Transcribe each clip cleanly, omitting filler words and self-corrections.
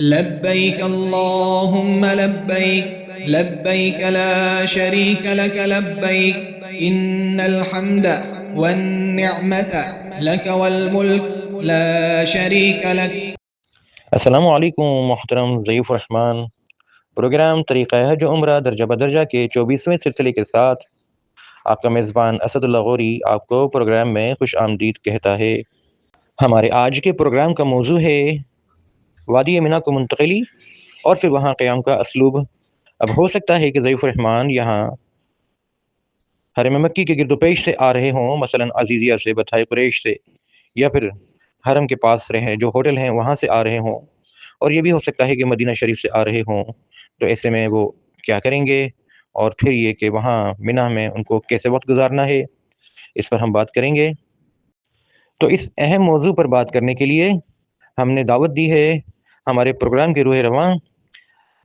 لبيك اللهم لبيك لبيك لا شريك لك لبيك إن الحمد والنعمة لك والملك لا شريك لك. السلام علیکم محترم ضیف الرحمن. پروگرام طریقہ حج و عمرہ درجہ بدرجہ کے 24ویں سلسلے کے ساتھ آپ کا میزبان اسد اللہ غوری آپ کو پروگرام میں خوش آمدید کہتا ہے. ہمارے آج کے پروگرام کا موضوع ہے وادی منی کو منتقلی اور پھر وہاں قیام کا اسلوب. اب ہو سکتا ہے کہ ضیف الرحمن یہاں حرم مکی کے گرد و پیش سے آ رہے ہوں، مثلا عزیزیہ سے، بطحائے قریش سے، یا پھر حرم کے پاس رہے جو ہوٹل ہیں وہاں سے آ رہے ہوں، اور یہ بھی ہو سکتا ہے کہ مدینہ شریف سے آ رہے ہوں. تو ایسے میں وہ کیا کریں گے، اور پھر یہ کہ وہاں منی میں ان کو کیسے وقت گزارنا ہے، اس پر ہم بات کریں گے. تو اس اہم موضوع پر بات کرنے کے لیے ہم نے دعوت دی ہے ہمارے پروگرام کے روح رواں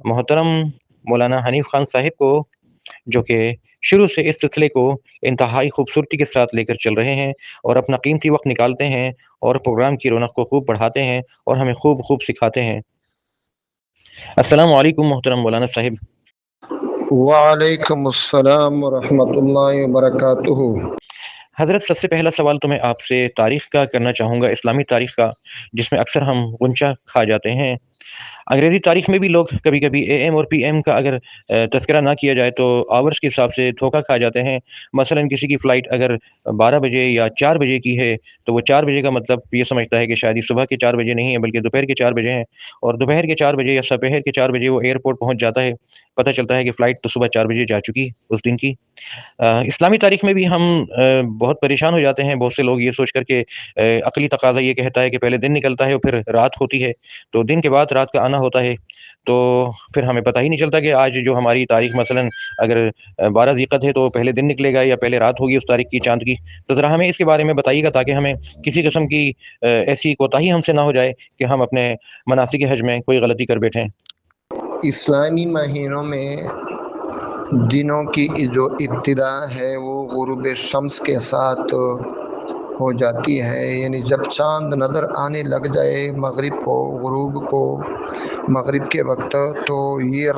محترم مولانا حنیف خان صاحب کو، جو کہ شروع سے اس سلسلے کو انتہائی خوبصورتی کے ساتھ لے کر چل رہے ہیں اور اپنا قیمتی وقت نکالتے ہیں اور پروگرام کی رونق کو خوب بڑھاتے ہیں اور ہمیں خوب خوب سکھاتے ہیں. السلام علیکم محترم مولانا صاحب. وعلیکم السلام ورحمۃ اللہ وبرکاتہ. حضرت سب سے پہلا سوال تو میں آپ سے تاریخ کا کرنا چاہوں گا، اسلامی تاریخ کا، جس میں اکثر ہم غنچہ کھا جاتے ہیں. انگریزی تاریخ میں بھی لوگ کبھی کبھی اے ایم اور پی ایم کا اگر تذکرہ نہ کیا جائے تو آورس کے حساب سے دھوکہ کھا جاتے ہیں. مثلا کسی کی فلائٹ اگر 12 بجے یا 4 بجے کی ہے تو وہ 4 بجے کا مطلب یہ سمجھتا ہے کہ شاید صبح کے 4 بجے نہیں ہے بلکہ دوپہر کے 4 بجے ہیں، اور دوپہر کے 4 بجے یا دوپہر کے 4 بجے وہ ایئرپورٹ پہنچ جاتا ہے، پتہ چلتا ہے کہ فلائٹ تو صبح 4 بجے جا چکی اس دن کی. اسلامی تاریخ میں بھی ہم بہت پریشان ہو جاتے ہیں، بہت سے لوگ یہ سوچ کر کہ عقلی تقاضا یہ کہتا ہے کہ پہلے دن نکلتا ہے اور پھر رات ہوتی ہے، تو دن کے بعد رات کا آنا ہوتا ہے، تو پھر ہمیں پتہ ہی نہیں چلتا کہ آج جو ہماری تاریخ مثلا اگر 12 ذی القعدہ ہے تو پہلے دن نکلے گا یا پہلے رات ہوگی اس تاریخ کی چاند کی. تو ذرا ہمیں اس کے بارے میں بتائیے گا تاکہ ہمیں کسی قسم کی ایسی کوتاہی ہم سے نہ ہو جائے کہ ہم اپنے مناسک حج میں کوئی غلطی کر بیٹھیں. اسلامی مہینوں میں دنوں کی جو ابتدا ہے وہ غروب شمس کے ساتھ ہو جاتی ہے، یعنی جب چاند نظر آنے لگ جائے مغرب کو، غروب کو مغرب کے وقت، تو یہ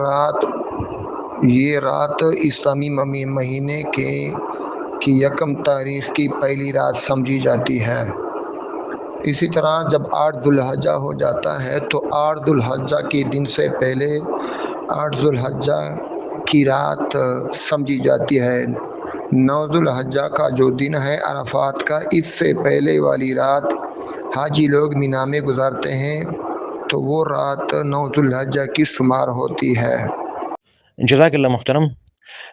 رات اسلامی مہینے کی یکم تاریخ کی پہلی رات سمجھی جاتی ہے. اسی طرح جب 8 ذی الحجہ ہو جاتا ہے تو 8 ذی الحجہ کے دن سے پہلے 8 ذی الحجہ کی رات سمجھی جاتی ہے. 9 ذی الحجہ کا جو دن ہے عرفات کا، اس سے پہلے والی رات حاجی لوگ منی میں گزارتے ہیں، تو وہ رات 9 ذی الحجہ کی شمار ہوتی ہے. جزاک اللہ محترم.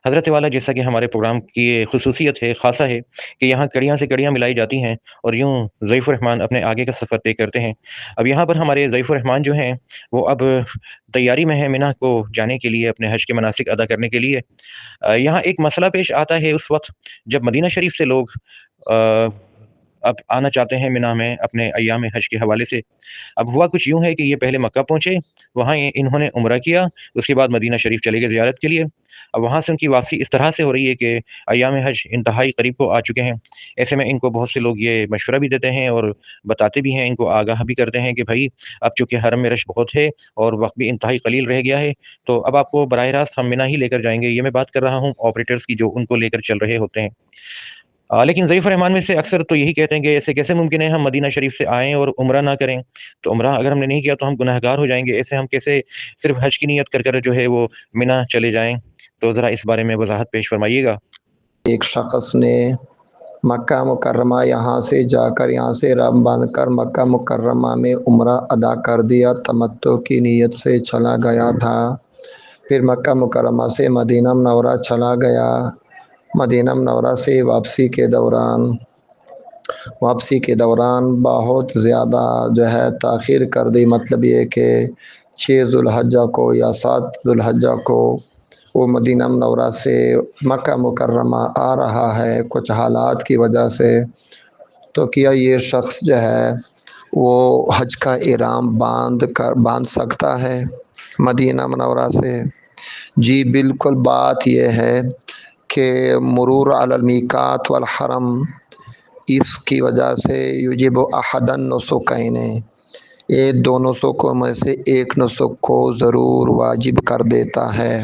حضرت والا، جیسا کہ ہمارے پروگرام کی یہ خصوصیت ہے، خاصہ ہے کہ یہاں کڑیاں سے کڑیاں ملائی جاتی ہیں اور یوں ضیف الرحمن اپنے آگے کا سفر طے کرتے ہیں. اب یہاں پر ہمارے ضیف الرحمن جو ہیں وہ اب تیاری میں ہے منی کو جانے کے لیے، اپنے حج کے مناسک ادا کرنے کے لیے. یہاں ایک مسئلہ پیش آتا ہے اس وقت جب مدینہ شریف سے لوگ اب آنا چاہتے ہیں منی میں اپنے ایام حج کے حوالے سے. اب ہوا کچھ یوں ہے کہ یہ پہلے مکہ پہنچے، وہاں انہوں نے عمرہ کیا، اس کے بعد مدینہ شریف چلے گئے زیارت کے لیے. اب وہاں سے ان کی واپسی اس طرح سے ہو رہی ہے کہ ایام حج انتہائی قریب کو آ چکے ہیں. ایسے میں ان کو بہت سے لوگ یہ مشورہ بھی دیتے ہیں اور بتاتے بھی ہیں، ان کو آگاہ بھی کرتے ہیں کہ بھائی اب چونکہ حرم میں رش بہت ہے اور وقت بھی انتہائی قلیل رہ گیا ہے، تو اب آپ کو براہ راست ہم منی ہی لے کر جائیں گے. یہ میں بات کر رہا ہوں آپریٹرز کی جو ان کو لے کر چل رہے ہوتے ہیں. لیکن ضیف الرحمن میں سے اکثر تو یہی کہتے ہیں کہ ایسے کیسے ممکن ہے ہم مدینہ شریف سے آئیں اور عمرہ نہ کریں، تو عمرہ اگر ہم نے نہیں کیا تو ہم گناہ گار ہو جائیں گے، ایسے ہم کیسے صرف حج کی نیت کر کر جو ہے وہ منی چلے جائیں. تو ذرا اس بارے میں وضاحت پیش فرمائیے گا. ایک شخص نے مکہ مکرمہ یہاں سے رب باندھ کر مکہ مکرمہ میں عمرہ ادا کر دیا، تمتع کی نیت سے چلا گیا تھا. پھر مکہ مکرمہ سے مدینہ منورہ چلا گیا. مدینہ منورہ سے واپسی کے دوران بہت زیادہ جو ہے تاخیر کر دی. مطلب یہ کہ 6 ذی الحجہ کو یا 7 ذی الحجہ کو وہ مدینہ منورہ سے مکہ مکرمہ آ رہا ہے کچھ حالات کی وجہ سے. تو کیا یہ شخص جو ہے وہ حج کا احرام باندھ سکتا ہے مدینہ منورہ سے؟ جی بالکل. بات یہ ہے کہ مرور علی المیقات والحرم، اس کی وجہ سے یجب احد النسکین، یہ دو نسخوں میں سے ایک نسخ کو ضرور واجب کر دیتا ہے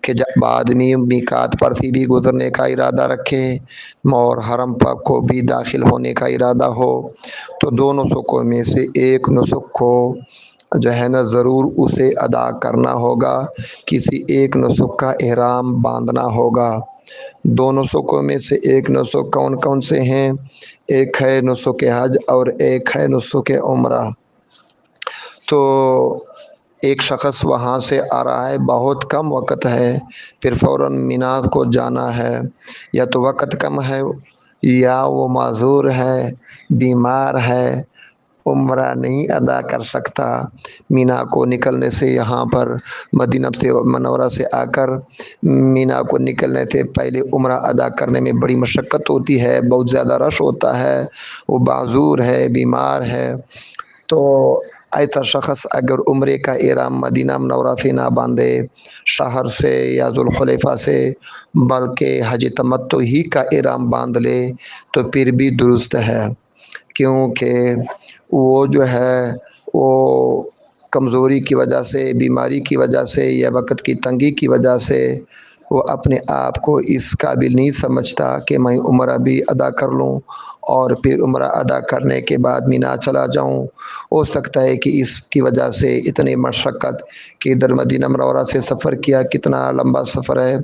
کہ جب آدمی میقات پر سے بھی گزرنے کا ارادہ رکھے اور حرم پاک کو بھی داخل ہونے کا ارادہ ہو تو دو نسخوں میں سے ایک نسخ کو جو ہے نا ضرور اسے ادا کرنا ہوگا، کسی ایک نسخ کا احرام باندھنا ہوگا۔ دو نسخوں میں سے ایک نسخ کون کون سے ہیں؟ ایک ہے نسخ حج اور ایک ہے نسخ عمرہ۔ تو ایک شخص وہاں سے آ رہا ہے، بہت کم وقت ہے، پھر فوراً مینا کو جانا ہے، یا تو وقت کم ہے یا وہ معذور ہے، بیمار ہے، عمرہ نہیں ادا کر سکتا، مینا کو نکلنے سے یہاں پر مدینہ سے منورہ سے آ کر مینا کو نکلنے سے پہلے عمرہ ادا کرنے میں بڑی مشقت ہوتی ہے، بہت زیادہ رش ہوتا ہے، وہ معذور ہے، بیمار ہے، تو ایسا شخص اگر عمرے کا احرام مدینہ منورہ سے نہ باندھے، شہر سے یا ذوالحلیفہ سے، بلکہ حج تمتع ہی کا احرام باندھ لے تو پھر بھی درست ہے، کیونکہ وہ جو ہے وہ کمزوری کی وجہ سے، بیماری کی وجہ سے یا وقت کی تنگی کی وجہ سے وہ اپنے آپ کو اس قابل نہیں سمجھتا کہ میں عمرہ بھی ادا کر لوں اور پھر عمرہ ادا کرنے کے بعد مینا چلا جاؤں۔ ہو سکتا ہے کہ اس کی وجہ سے اتنی مشقت کہ ادھر مدینہ منورہ سے سفر کیا، کتنا لمبا سفر ہے،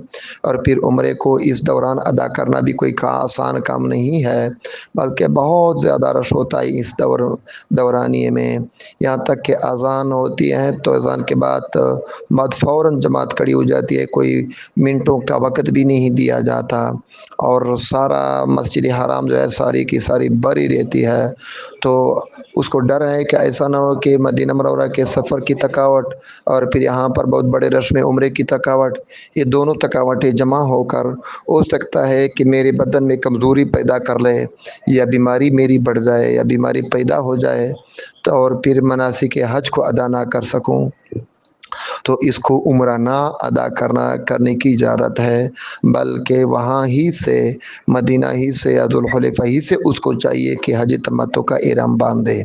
اور پھر عمرے کو اس دوران ادا کرنا بھی کوئی آسان کام نہیں ہے، بلکہ بہت زیادہ رش ہوتا ہے اس دورانیے میں، یہاں تک کہ اذان ہوتی ہے تو اذان کے بعد فوراً جماعت کھڑی ہو جاتی ہے، کوئی منٹوں کا وقت بھی نہیں دیا جاتا، اور سارا مسجد حرام جو ہے ساری کی ساری بھری رہتی ہے، تو اس کو ڈر ہے کہ ایسا نہ ہو کہ مدینہ منورہ کے سفر کی تھکاوٹ اور پھر یہاں پر بہت بڑے رش میں عمرے کی تھکاوٹ، یہ دونوں تھکاوٹیں جمع ہو کر ہو سکتا ہے کہ میرے بدن میں کمزوری پیدا کر لے، یا بیماری میری بڑھ جائے یا بیماری پیدا ہو جائے، تو اور پھر مناسک حج کو ادا نہ کر سکوں، تو اس کو عمرہ نہ ادا کرنے کی اجازت ہے، بلکہ وہاں ہی سے مدینہ ہی سے یا ذوالحلیفہ ہی سے اس کو چاہیے کہ حج تمتع کا احرام باندھے،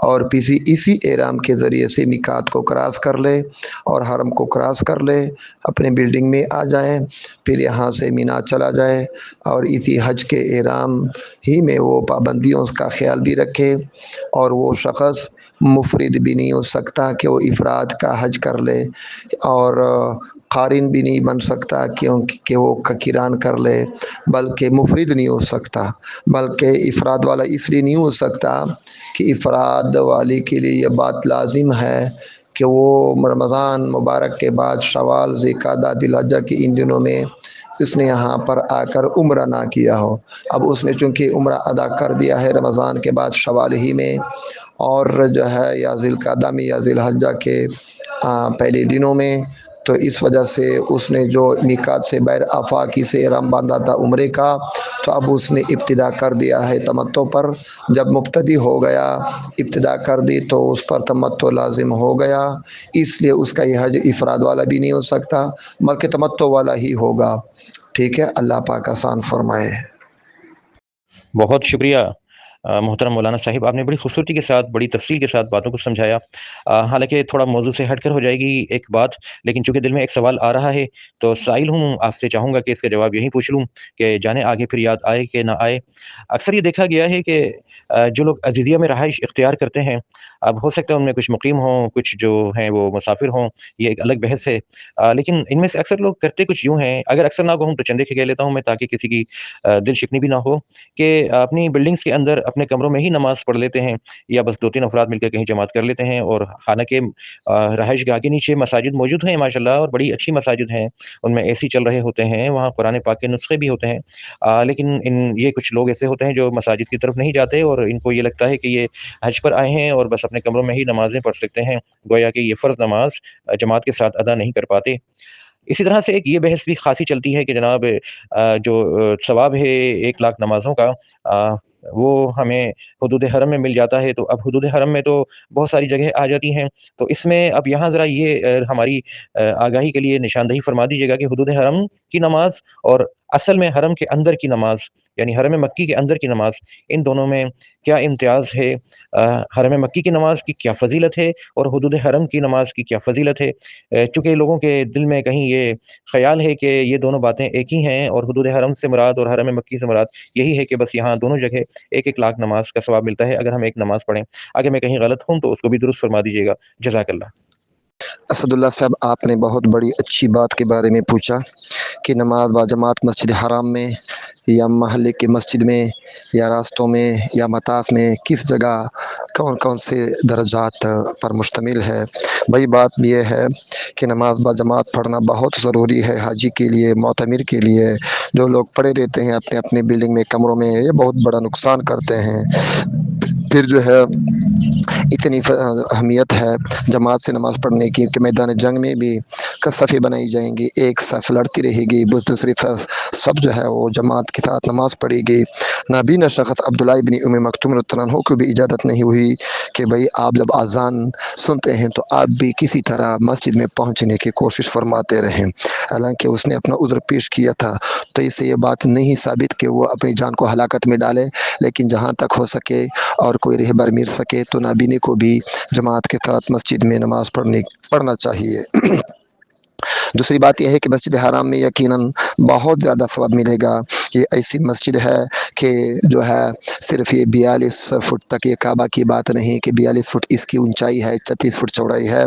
اور اسی احرام کے ذریعے سے میقات کو کراس کر لے اور حرم کو کراس کر لے، اپنے بلڈنگ میں آ جائیں، پھر یہاں سے مینا چلا جائے، اور اسی حج کے احرام ہی میں وہ پابندیوں کا خیال بھی رکھے، اور وہ شخص مفرد بھی نہیں ہو سکتا کہ وہ افراد کا حج کر لے، اور قارن بھی نہیں بن سکتا کہ وہ قران کر لے، بلکہ مفرد نہیں ہو سکتا، بلکہ افراد والا اس لیے نہیں ہو سکتا کہ افراد والے کے لیے یہ بات لازم ہے کہ وہ رمضان مبارک کے بعد شوال، ذوالقعدہ، ذی الحجہ کے ان دنوں میں اس نے یہاں پر آ کر عمرہ نہ کیا ہو، اب اس نے چونکہ عمرہ ادا کر دیا ہے رمضان کے بعد شوال ہی میں، اور جو ہے یا ذی القعدہ میں یا ذی الحجہ کے پہلے دنوں میں، تو اس وجہ سے اس نے جو میقات سے بیر آفاقی سے احرام باندھا تھا عمرے کا، تو اب اس نے ابتدا کر دیا ہے تمتع پر، جب مبتدی ہو گیا، ابتدا کر دی تو اس پر تمتع لازم ہو گیا، اس لیے اس کا یہ حج افراد والا بھی نہیں ہو سکتا بلکہ تمتع والا ہی ہوگا۔ ٹھیک ہے، اللہ پاک آسان فرمائے۔ بہت شکریہ محترم مولانا صاحب، آپ نے بڑی خوبصورتی کے ساتھ، بڑی تفصیل کے ساتھ باتوں کو سمجھایا۔ حالانکہ تھوڑا موضوع سے ہٹ کر ہو جائے گی ایک بات، لیکن چونکہ دل میں ایک سوال آ رہا ہے تو سائل ہوں، آپ سے چاہوں گا کہ اس کا جواب یہی پوچھ لوں کہ جانے آگے پھر یاد آئے کہ نہ آئے۔ اکثر یہ دیکھا گیا ہے کہ جو لوگ عزیزیہ میں رہائش اختیار کرتے ہیں، اب ہو سکتا ہے ان میں کچھ مقیم ہوں، کچھ جو ہیں وہ مسافر ہوں، یہ ایک الگ بحث ہے، لیکن ان میں سے اکثر لوگ کرتے کچھ یوں ہیں، اگر اکثر نہ کہوں تو چندے کے کہہ لیتا ہوں میں تاکہ کسی کی دل شکنی بھی نہ ہو، کہ اپنی بلڈنگز کے اندر اپنے کمروں میں ہی نماز پڑھ لیتے ہیں، یا بس 2-3 افراد مل کر کہیں جماعت کر لیتے ہیں، اور حالانکہ رہائش گاہ کے نیچے مساجد موجود ہیں ماشاءاللہ، اور بڑی اچھی مساجد ہیں، ان میں اے سی چل رہے ہوتے ہیں، وہاں قرآن پاک کے نسخے بھی ہوتے ہیں، لیکن یہ کچھ لوگ ایسے ہوتے ہیں جو مساجد کی طرف نہیں جاتے، اور ان کو یہ لگتا ہے کہ یہ حج پر آئے ہیں اور بس اپنے کمروں میں ہی نمازیں پڑھ سکتے ہیں، گویا کہ یہ فرض نماز جماعت کے ساتھ ادا نہیں کر پاتے۔ اسی طرح سے ایک یہ بحث بھی خاصی چلتی ہے کہ جناب جو ثواب ہے 1 لاکھ نمازوں کا، وہ ہمیں حدود حرم میں مل جاتا ہے، تو اب حدود حرم میں تو بہت ساری جگہ آ جاتی ہیں، تو اس میں اب یہاں ذرا یہ ہماری آگاہی کے لیے نشاندہی فرما دیجیے گا کہ حدود حرم کی نماز اور اصل میں حرم کے اندر کی نماز یعنی حرم مکی کے اندر کی نماز، ان دونوں میں کیا امتیاز ہے، حرم مکی کی نماز کی کیا فضیلت ہے اور حدود حرم کی نماز کی کیا فضیلت ہے؟ چونکہ لوگوں کے دل میں کہیں یہ خیال ہے کہ یہ دونوں باتیں ایک ہی ہیں، اور حدود حرم سے مراد اور حرم مکی سے مراد یہی ہے کہ بس یہاں دونوں جگہ 1,00,000 نماز کا ثواب ملتا ہے اگر ہم ایک نماز پڑھیں۔ اگر میں کہیں غلط ہوں تو اس کو بھی درست فرما دیجیے گا، جزاک اللہ۔ اسد اللہ صاحب، آپ نے بہت بڑی اچھی بات کے بارے میں پوچھا کہ نماز باجماعت مسجد حرام میں یا محلے کی مسجد میں یا راستوں میں یا مطاف میں کس جگہ کون کون سے درجات پر مشتمل ہے۔ بھائی بات یہ ہے کہ نماز باجماعت پڑھنا بہت ضروری ہے حاجی کے لیے، معتمر کے لیے۔ جو لوگ پڑے رہتے ہیں اپنے اپنے بلڈنگ میں، کمروں میں، یہ بہت بڑا نقصان کرتے ہیں۔ پھر جو ہے اتنی اہمیت ہے جماعت سے نماز پڑھنے کی کہ میدان جنگ میں بھی صفیں بنائی جائیں گی، ایک صف لڑتی رہے گی، دوسری سب جو ہے وہ جماعت کے ساتھ نماز پڑھے گی۔ نابینا شخص عبداللہ ابن ام مکتوم رضی اللہ عنہ کو بھی اجازت نہیں ہوئی کہ بھئی آپ جب اذان سنتے ہیں تو آپ بھی کسی طرح مسجد میں پہنچنے کی کوشش فرماتے رہیں، حالانکہ اس نے اپنا عذر پیش کیا تھا۔ تو اس سے یہ بات نہیں ثابت کہ وہ اپنی جان کو ہلاکت میں ڈالے، لیکن جہاں تک ہو سکے اور کوئی رہبر مل سکے تو نابینے کو بھی جماعت کے ساتھ مسجد میں نماز پڑھنا چاہیے۔ دوسری بات یہ ہے کہ مسجد حرام میں یقیناً بہت زیادہ ثواب ملے گا۔ یہ ایسی مسجد ہے کہ جو ہے صرف یہ 42 فٹ تک یہ کعبہ کی بات نہیں کہ 42 فٹ اس کی اونچائی ہے، 36 فٹ چوڑائی ہے،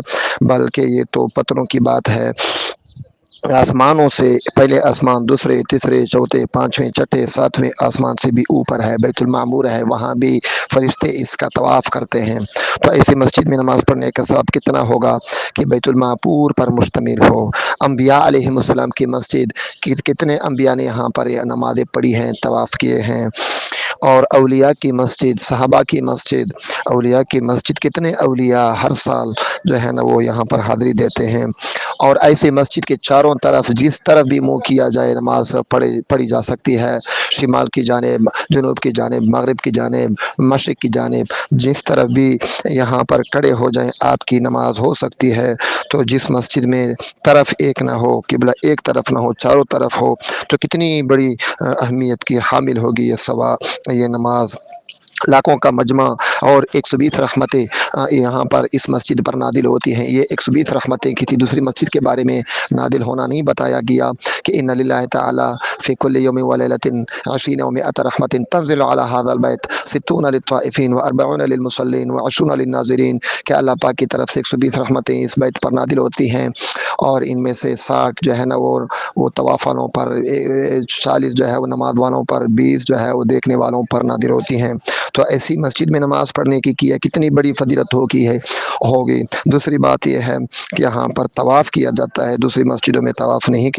بلکہ یہ تو پتھروں کی بات ہے۔ آسمانوں سے پہلے آسمان، دوسرے، تیسرے، چوتھے، پانچویں، چھٹے، ساتویں آسمان سے بھی اوپر ہے، بیت المعمور ہے، وہاں بھی فرشتے اس کا طواف کرتے ہیں۔ تو ایسی مسجد میں نماز پڑھنے کا ثواب کتنا ہوگا کہ بیت المعمور پر مشتمل ہو۔ انبیاء علیہ السلام کی مسجد، کتنے انبیاء نے یہاں پر نمازیں پڑھی ہیں، طواف کیے ہیں۔ اور اولیاء کی مسجد، صحابہ کی مسجد، اولیاء کی مسجد، کتنے اولیاء ہر سال جو ہے نا وہ یہاں پر حاضری دیتے ہیں۔ اور ایسے مسجد کے چاروں طرف جس طرف بھی منہ کیا جائے نماز پڑھی جا سکتی ہے، شمال کی جانب، جنوب کی جانب، مغرب کی جانب، مشرق کی جانب، جس طرف بھی یہاں پر کھڑے ہو جائیں آپ کی نماز ہو سکتی ہے۔ تو جس مسجد میں طرف ایک نہ ہو، قبلہ ایک طرف نہ ہو، چاروں طرف ہو، تو کتنی بڑی اہمیت کی حامل ہوگی یہ نماز۔ لاکھوں کا مجمع اور 120 رحمتیں یہاں پر اس مسجد پر نازل ہوتی ہیں۔ یہ 120 رحمتیں کسی دوسری مسجد کے بارے میں نازل ہونا نہیں بتایا گیا کہ ان للہ تعالی فی کل یوم ولیلۃ 20 و 100 رحمۃ تنزل علی ھذا البیت 60 للطائفین و40 للمصلین و20 للناظرین، کہ اللہ پاک کی طرف سے 120 رحمتیں اس بیت پر نازل ہوتی ہیں، اور ان میں سے 60 جو ہے نا وہ طواف والوں پر، 40 جو ہے وہ نماز والوں پر، 20 جو ہے وہ دیکھنے والوں پر نازل ہوتی ہیں۔ تو ایسی مسجد میں نماز پڑھنے کی کتنی بڑی فضیلت ہوگی۔ دوسری بات یہ ہے کہ یہاں پر طواف کیا جاتا ہے، دوسری مسجدوں میں طواف نہیں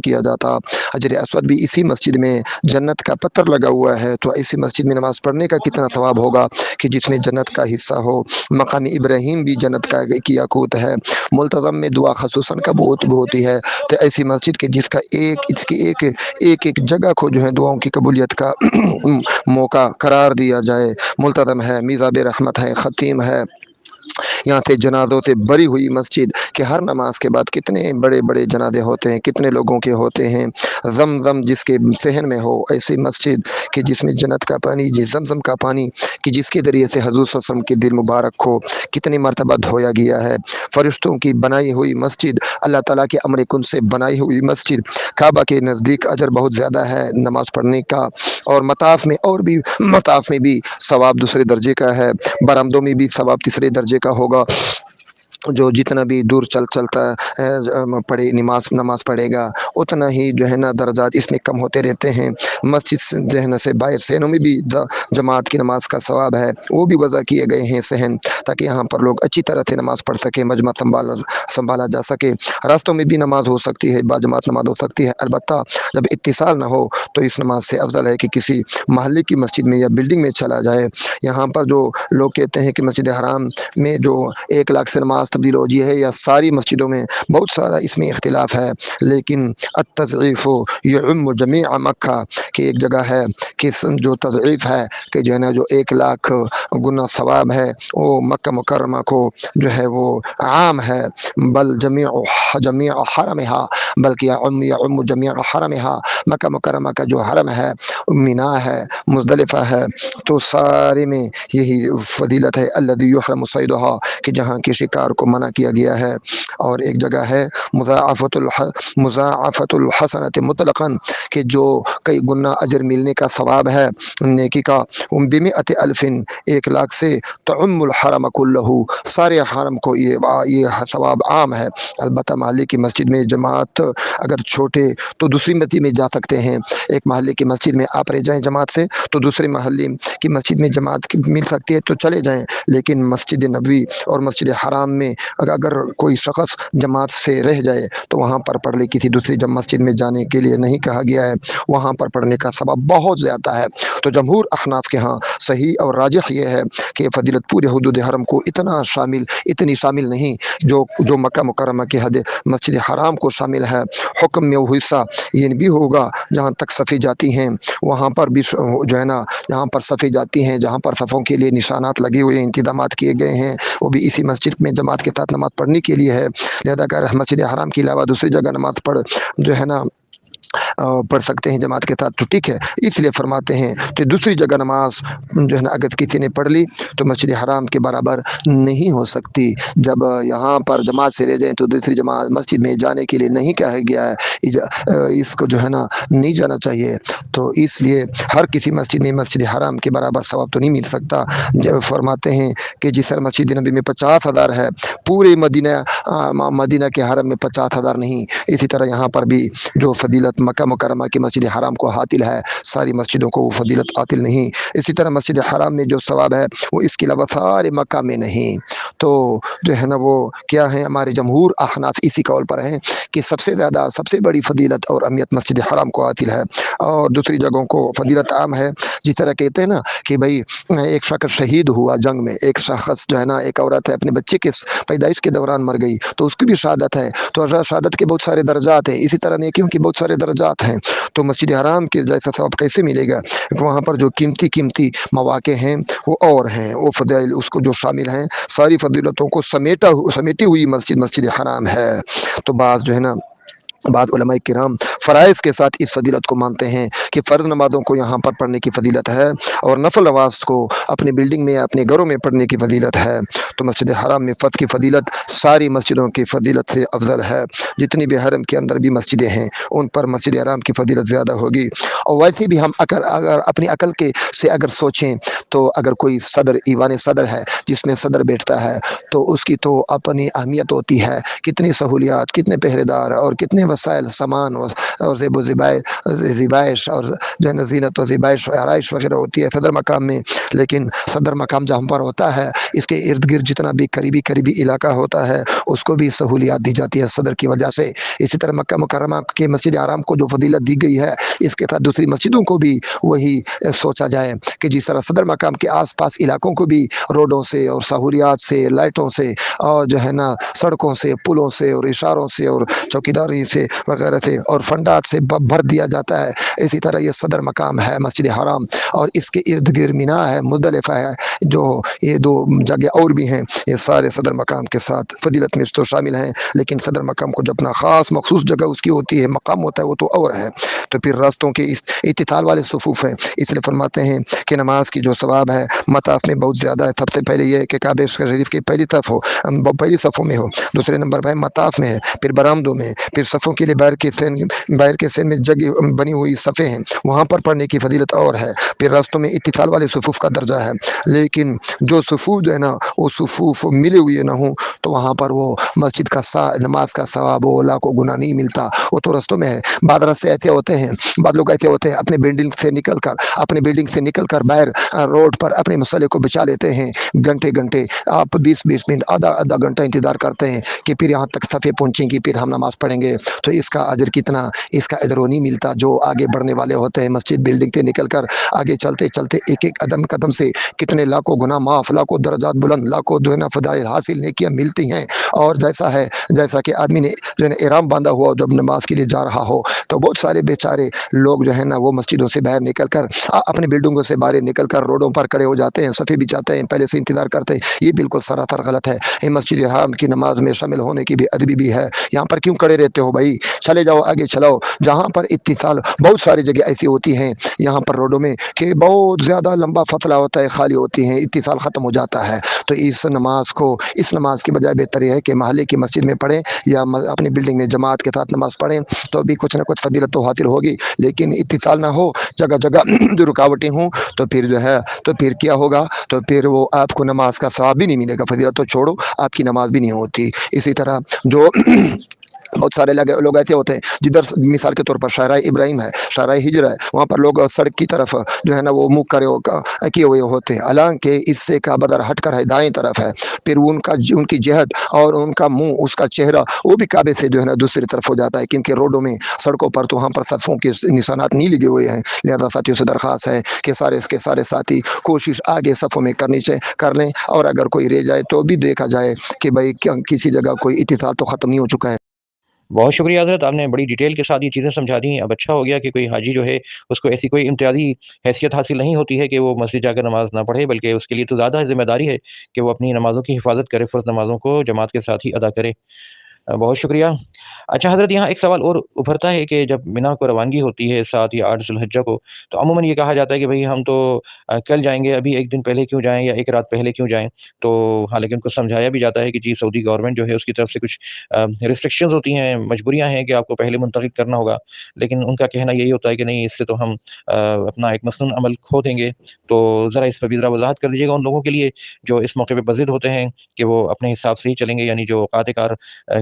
کیا جاتا۔ حجر اسود بھی اسی مسجد میں جنت کا پتھر لگا ہوا ہے، تو ایسی مسجد میں نماز پڑھنے کا کتنا ثواب ہوگا کہ جس میں جنت کا حصہ ہو۔ مقام ابراہیم بھی جنت کا یاقوت ہے۔ ملتزم میں دعا خصوصاً قبول ہوتی ہے، تو ایسی مسجد کے جس کا اس کی ایک جگہ کو جو ہے دعاؤں کی قبولیت کا موقع قرار دیا جائے۔ ملتزم ہے، میزاب رحمت ہے، ختیم ہے، یہاں سے جنازوں سے بری ہوئی مسجد کہ ہر نماز کے بعد کتنے بڑے بڑے جنازے ہوتے ہیں، کتنے لوگوں کے ہوتے ہیں۔ زمزم جس کے صحن میں ہو، ایسی مسجد کہ جس میں جنت کا پانی، زمزم کا پانی کہ جس کے ذریعے سے حضور صلی اللہ علیہ وسلم کے دل مبارک ہو کتنی مرتبہ دھویا گیا ہے۔ فرشتوں کی بنائی ہوئی مسجد، اللہ تعالیٰ کے امر کن سے بنائی ہوئی مسجد، کعبہ کے نزدیک اجر بہت زیادہ ہے نماز پڑھنے کا، اور مطاف میں بھی ثواب دوسرے درجے کا ہے، برآمدوں میں بھی ثواب تیسرے درجے کا ہوگا۔ جو جتنا بھی دور چلتا پڑھے نماز پڑھے گا اتنا ہی جو ہے نا درجات اس میں کم ہوتے رہتے ہیں۔ مسجد جو ہے نا سے باہر صحنوں میں بھی جماعت کی نماز کا ثواب ہے، وہ بھی وضع کیے گئے ہیں صحن، تاکہ یہاں پر لوگ اچھی طرح سے نماز پڑھ سکے، مجمع سنبھالا جا سکے۔ راستوں میں بھی نماز ہو سکتی ہے، باجماعت نماز ہو سکتی ہے، البتہ جب اتصال نہ ہو تو اس نماز سے افضل ہے کہ کسی محلے کی مسجد میں یا بلڈنگ میں چلا جائے۔ یہاں پر جو لوگ کہتے ہیں کہ مسجد حرام میں جو 1,00,000 سے نماز تبدیل ہو جی ہے یا ساری مسجدوں میں، بہت سارا اس میں اختلاف ہے، لیکن التضعیف یعم جمیع مکہ، کہ ایک جگہ ہے کہ جو تضعیف ہے کہ جو ہے نا جو 1,00,000 گنا ثواب ہے وہ مکہ مکرمہ کو جو ہے وہ عام ہے، بل جمیع حرمہا، بلکہ یعم جمیع حرمہا، مکہ مکرمہ کا جو حرم ہے مینا ہے، مزدلفہ ہے، تو سارے میں یہی فضیلت ہے الذی یحرم صیدھا، کہ جہاں کے شکار کو منع کیا گیا ہے۔ اور ایک جگہ ہے مضاعفۃ الحسنۃ مطلقاً، کہ جو کئی گنا اجر ملنے کا ثواب ہے نیکی کا، بمئۃ الف، 1,00,000 سے، تعم الحرم کلہ، سارے حرم کو یہ ثواب عام ہے۔ البتہ محلے کی مسجد میں جماعت اگر چھوٹے تو دوسری مسجد میں جا سکتے ہیں، ایک محلے کی مسجد میں آپ رہ جائیں جماعت سے تو دوسرے محلے کی مسجد میں جماعت مل سکتی ہے تو چلے جائیں، لیکن مسجد نبوی اور مسجد حرام میں اگر کوئی شخص جماعت سے رہ جائے تو وہاں پر پڑھ لے، کسی دوسری مسجد میں جانے کے لیے نہیں کہا گیا ہے، وہاں پر پڑھنے کا ثواب بہت زیادہ ہے۔ تو جمہور احناف کے ہاں صحیح اور راجح یہ ہے کہ فضیلت پورے حدود حرم کو اتنی شامل نہیں جو مکہ مکرمہ کے حد مسجد حرام کو شامل ہے۔ حکم میں وہ حصہ یہ بھی ہوگا جہاں تک صفیں جاتی ہیں، وہاں پر بھی جو ہے نا، جہاں پر صفیں جاتی ہیں، جہاں پر صفوں کے لیے نشانات لگے ہوئے ہیں، انتظامات کیے گئے ہیں، وہ بھی اسی مسجد میں جماعت کے ساتھ نماز پڑھنے کے لیے ہے۔ لہذا اگر مسجد حرام کے علاوہ دوسری جگہ نماز پڑھ سکتے ہیں جماعت کے ساتھ تو ٹھیک ہے، اس لیے فرماتے ہیں کہ دوسری جگہ نماز جو ہے نا اگر کسی نے پڑھ لی تو مسجد حرام کے برابر نہیں ہو سکتی۔ جب یہاں پر جماعت سے رہ جائیں تو دوسری جماعت مسجد میں جانے کے لیے نہیں کہا گیا ہے، اس کو جو ہے نا نہیں جانا چاہیے۔ تو اس لیے ہر کسی مسجد میں مسجد حرام کے برابر ثواب تو نہیں مل سکتا۔ فرماتے ہیں کہ جس طرح مسجد نبی میں 50,000 ہے، پورے مدینہ کے حرم میں 50,000 نہیں، اسی طرح یہاں پر بھی جو فضیلت مکہ مکرمہ کی مسجد حرام کو حاصل ہے، ساری مسجدوں کو وہ فضیلت حاصل نہیں۔ اسی طرح مسجد حرام میں جو ثواب ہے وہ اس کے علاوہ سارے مکہ میں نہیں۔ تو جو ہے نا وہ کیا ہے، ہمارے جمہور احناف اسی قول پر ہیں کہ سب سے زیادہ سب سے بڑی فضیلت اور اہمیت مسجد حرام کو حاصل ہے، اور دوسری جگہوں کو فضیلت عام ہے۔ جس طرح کہتے ہیں نا کہ بھائی ایک شخص شہید ہوا جنگ میں، ایک شخص جو ہے نا، ایک عورت ہے اپنے بچے کے پیدائش کے دوران مر گئی تو اس کی بھی شہادت ہے، تو شہادت کے بہت سارے درجات ہیں، اسی طرح نیکیوں کے بہت سارے درجات ہیں۔ تو مسجد حرام کے جیسا ثواب کیسے ملے گا؟ وہاں پر جو قیمتی مواقع ہیں وہ اور ہیں، وہ فضائل اس کو جو شامل ہیں، ساری فضیلتوں کو سمیٹی ہوئی مسجد حرام ہے۔ تو بعض جو ہے نا، بعض علماء کرام فرائض کے ساتھ اس فضیلت کو مانتے ہیں کہ فرض نمازوں کو یہاں پر پڑھنے کی فضیلت ہے، اور نفل نماز کو اپنے بلڈنگ میں اپنے گھروں میں پڑھنے کی فضیلت ہے۔ تو مسجد حرام میں فرض کی فضیلت ساری مسجدوں کی فضیلت سے افضل ہے۔ جتنی بھی حرم کے اندر بھی مسجدیں ہیں ان پر مسجد حرام کی فضیلت زیادہ ہوگی۔ اور ویسے بھی ہم اگر اپنی عقل سے اگر سوچیں تو اگر کوئی ایوان صدر ہے جس میں صدر بیٹھتا ہے تو اس کی تو اپنی اہمیت ہوتی ہے، کتنی سہولیات، کتنے پہرے دار اور کتنے وسائل، سامان اور زیب و زیبائش اور جو ہے نا زینت و زیبائش آرائش وغیرہ ہوتی ہے صدر مقام میں۔ لیکن صدر مقام جہاں پر ہوتا ہے اس کے ارد گرد جتنا بھی قریبی علاقہ ہوتا ہے اس کو بھی سہولیات دی جاتی ہے صدر کی وجہ سے۔ اسی طرح مکہ مکرمہ کے مسجد حرام کو جو فضیلت دی گئی ہے، اس کے ساتھ دوسری مسجدوں کو بھی وہی سوچا جائے کہ جس طرح صدر مقام کے آس پاس علاقوں کو بھی روڈوں سے اور سہولیات سے، لائٹوں سے اور جو ہے نا سڑکوں سے، پلوں سے اور اشاروں سے اور چوکیداری سے وغیرہ سے اور فنڈات سے بھر دیا جاتا ہے۔ اسی طرح یہ صدر مقام ہے مسجد حرام، اور اس کے ارد گرد مینا ہے، مزدلفہ ہے، جو یہ دو جگہ اور بھی ہیں، یہ سارے صدر مقام کے ساتھ فضیلت میں تو شامل ہیں۔ لیکن صدر مقام کو جو اپنا خاص مخصوص جگہ اس کی ہوتی ہے، مقام ہوتا ہے، وہ تو اور ہے۔ تو پھر راستوں کے اتصال والے صفوف ہیں، اس لیے فرماتے ہیں کہ نماز کی جو ثواب ہے مطاف میں بہت زیادہ ہے۔ سب سے پہلے یہ ہے کہ کعبہ شریف کی پہلی صفوں میں ہو، دوسرے نمبر پہ مطاف میں ہے، پھر برآمدوں میں، پھر صفوں کے لیے باہر کے سین میں جگہ بنی ہوئی صفیں ہیں، وہاں پر پڑھنے کی فضیلت اور ہے۔ پھر راستوں میں اتصال والے صفوف کا درجہ ہے، لیکن جو صفوف جو ہے نا وہ صفوف ملے ہوئے نہ ہوں تو وہاں پر وہ مسجد کا نماز کا ثواب وہ لاکھوں گنا نہیں ملتا، وہ تو رستوں میں ہے۔ بعض راستے ایسے ہوتے ہیں، بعض لوگ ایسے ہوتے ہیں اپنے بلڈنگ سے نکل کر باہر روڈ پر اپنے مسئلے کو بچا لیتے ہیں، گھنٹے آپ 20 منٹ آدھا گھنٹہ انتظار کرتے ہیں کہ پھر یہاں تک صفیں پہنچیں گی پھر ہم نماز پڑھیں گے۔ تو اس کا اجر کتنا، اس کا اجر نہیں ملتا۔ جو آگے بڑھنے والے ہوتے ہیں مسجد بلڈنگ سے نکل کر آگے چلتے ایک قدم سے کتنے لاکھوں گناہ معاف، لاکھوں درجات بلند، لاکھوں جو ہے نا فضائل حاصل نیکیاں ملتی ہیں۔ اور جیسا کہ آدمی نے جو ہے نا احرام باندھا ہوا جب نماز کے لیے جا رہا ہو تو بہت سارے بیچارے لوگ جو ہے نا وہ مسجدوں سے باہر نکل کر اپنی بلڈنگوں سے باہر نکل کر روڈوں پر کھڑے ہو جاتے ہیں، صفے بچاتے ہیں، پہلے سے انتظار کرتے ہیں۔ یہ بالکل سراسر غلط ہے۔ یہ مسجد حرام کی نماز میں شامل ہونے کی بھی ادبی بھی ہے۔ یہاں پر کیوں کھڑے رہتے ہو بھائی؟ چلے جاؤ، آگے چلاؤ۔ جہاں پر اتصال، بہت ساری جگہ ایسی ہوتی ہیں یہاں پر روڈوں میں کہ بہت زیادہ لمبا فتلہ ہوتا ہے، خالی ہوتی ہیں، اتصال ختم ہو جاتا ہے۔ تو اس نماز کی بجائے بہتر یہ ہے کہ محلے کی مسجد میں پڑھیں یا اپنی بلڈنگ میں جماعت کے ساتھ نماز پڑھیں، تو بھی کچھ نہ کچھ فضیلت تو حاصل ہوگی۔ لیکن اتصال نہ ہو، جگہ جگہ جو رکاوٹیں ہوں، تو پھر جو ہے تو پھر کیا ہوگا؟ تو پھر وہ آپ کو نماز کا ثواب بھی نہیں ملے گا، فضیلت تو چھوڑو، آپ کی نماز بھی نہیں ہوتی۔ اسی طرح جو بہت سارے لوگ ایسے ہوتے ہیں جدھر مثال کے طور پر شاہراہ ابراہیم ہے، شاہراہ ہجر ہے، وہاں پر لوگ سڑک کی طرف جو ہے نا وہ منہ کیے ہوئے ہوتے ہیں، حالانکہ اس سے کعبہ در ہٹ کر ہے دائیں طرف ہے، پھر ان کی جہت اور ان کا منہ، اس کا چہرہ وہ بھی کعبے سے جو ہے نا دوسری طرف ہو جاتا ہے، کیونکہ روڈوں میں، سڑکوں پر تو وہاں پر صفوں کے نشانات نہیں لگے ہوئے ہیں۔ لہذا ساتھیوں سے درخواست ہے کہ سارے ساتھی کوشش آگے صفوں میں کر لیں، اور اگر کوئی رہ جائے تو بھی دیکھا جائے کہ بھائی کسی جگہ کوئی اتصال تو ختم نہیں ہو چکا ہے۔ بہت شکریہ حضرت، آپ نے بڑی ڈیٹیل کے ساتھ یہ چیزیں سمجھا دی ہیں۔ اب اچھا ہو گیا کہ کوئی حاجی جو ہے اس کو ایسی کوئی امتیازی حیثیت حاصل نہیں ہوتی ہے کہ وہ مسجد جا کر نماز نہ پڑھے، بلکہ اس کے لیے تو زیادہ ذمہ داری ہے کہ وہ اپنی نمازوں کی حفاظت کرے، فرض نمازوں کو جماعت کے ساتھ ہی ادا کرے۔ بہت شکریہ۔ اچھا حضرت، یہاں ایک سوال اور ابھرتا ہے کہ جب منا کو روانگی ہوتی ہے 7 یا 8 ذوالحجہ کو، تو عموماً یہ کہا جاتا ہے کہ بھئی ہم تو کل جائیں گے، ابھی ایک دن پہلے کیوں جائیں یا ایک رات پہلے کیوں جائیں؟ تو حالانکہ ان کو سمجھایا بھی جاتا ہے کہ جی سعودی گورنمنٹ جو ہے اس کی طرف سے کچھ ریسٹرکشنز ہوتی ہیں، مجبوریاں ہیں کہ آپ کو پہلے منتقل کرنا ہوگا، لیکن ان کا کہنا یہی ہوتا ہے کہ نہیں، اس سے تو ہم اپنا ایک مسنون عمل کھو دیں گے۔ تو ذرا اس پر بھی ذرا وضاحت کر دیجیے گا ان لوگوں کے لیے جو اس موقع پہ بضد ہوتے ہیں کہ وہ اپنے حساب سے ہی چلیں گے، یعنی جو اوقات کار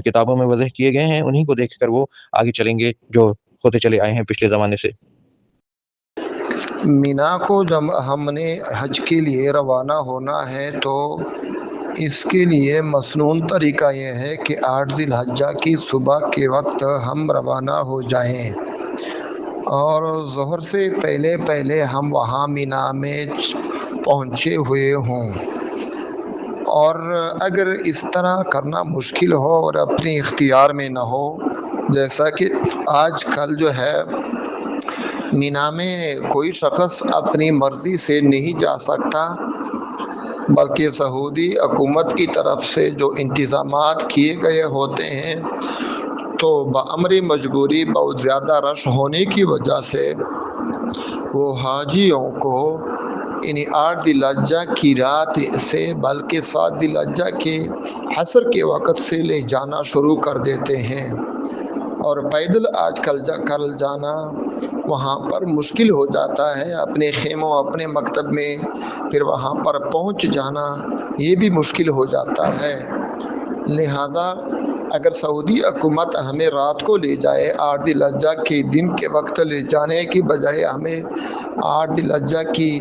کتابوں میں وضع کیے گئے ہیں انہیں کو دیکھ کر وہ آگے چلیں گے جو ہوتے چلے آئے ہیں پچھلے زمانے سے۔ مینا کو جب ہم نے حج کے لیے روانہ ہونا ہے تو اس کے لیے مسنون طریقہ یہ ہے کہ 8 ذی الحجہ کی صبح کے وقت ہم روانہ ہو جائیں، اور ظہر سے پہلے ہم وہاں مینا میں پہنچے ہوئے ہوں۔ اور اگر اس طرح کرنا مشکل ہو اور اپنے اختیار میں نہ ہو، جیسا کہ آج کل جو ہے مینا میں کوئی شخص اپنی مرضی سے نہیں جا سکتا، بلکہ سعودی حکومت کی طرف سے جو انتظامات کیے گئے ہوتے ہیں، تو بامر مجبوری بہت زیادہ رش ہونے کی وجہ سے وہ حاجیوں کو 8 ذی الحجہ کی رات سے بلکہ 7 ذی الحجہ کے عصر کے وقت سے لے جانا شروع کر دیتے ہیں، اور پیدل آج کل جانا وہاں پر مشکل ہو جاتا ہے، اپنے خیموں، اپنے مکتب میں پھر وہاں پر پہنچ جانا یہ بھی مشکل ہو جاتا ہے۔ لہذا اگر سعودی حکومت ہمیں رات کو لے جائے، 8 ذی الحجہ کے دن کے وقت لے جانے کی بجائے ہمیں 8 ذی الحجہ کی